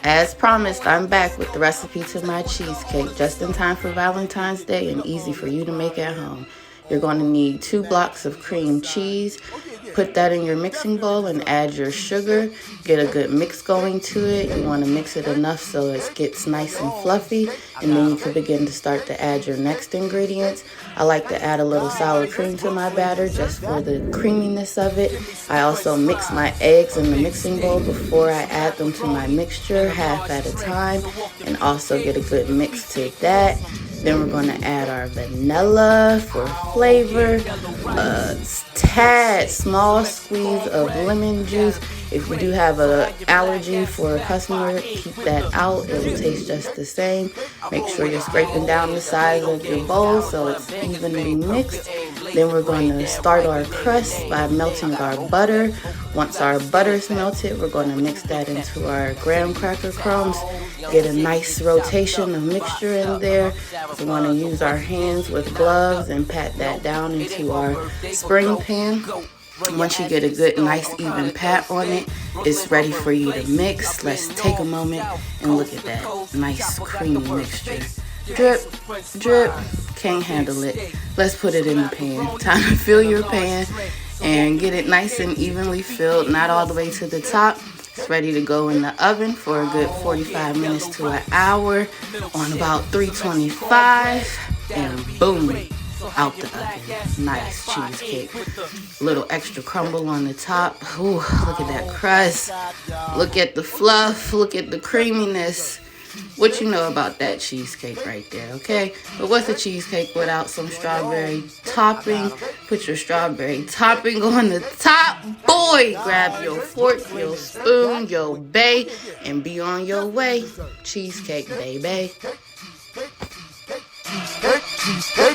As promised, I'm back with the recipe to my cheesecake, just in time for Valentine's Day and easy for you to make at home. You're going to need 2 blocks of cream cheese. Put that in your mixing bowl and add your sugar. Get a good mix going to it. You want to mix it enough so it gets nice and fluffy, and then you can begin to start to add your next ingredients. I like to add a little sour cream to my batter just for the creaminess of it. I also mix my eggs in the mixing bowl before I add them to my mixture, half at a time, and also get a good mix to that. Then we're going to add our vanilla for flavor, a tad small squeeze of lemon juice. If you do have an allergy for a customer, keep that out. It will taste just the same. Make sure you're scraping down the sides of your bowl so it's evenly mixed. Then we're going to start our crust by melting our butter. Once our butter is melted, we're going to mix that into our graham cracker crumbs. Get a nice rotation of mixture in there. We want to use our hands with gloves and pat that down into our spring pan. Once you get a good, nice, even pat on it, it's ready for you to mix. Let's take a moment and look at that nice, creamy mixture. Drip, drip, can't handle it. Let's put it in the pan. Time to fill your pan and get it nice and evenly filled, not all the way to the top. It's ready to go in the oven for a good 45 minutes to an hour on about 325, and boom, out the oven. Nice cheesecake. A little extra crumble on the top. Ooh, look at that crust. Look at the fluff. Look at the creaminess. What you know about that cheesecake right there, okay? But what's a cheesecake without some strawberry topping? Put your strawberry topping on the top. Boy, grab your fork, your spoon, your bay, and be on your way. Cheesecake, baby. Cheesecake, cheesecake.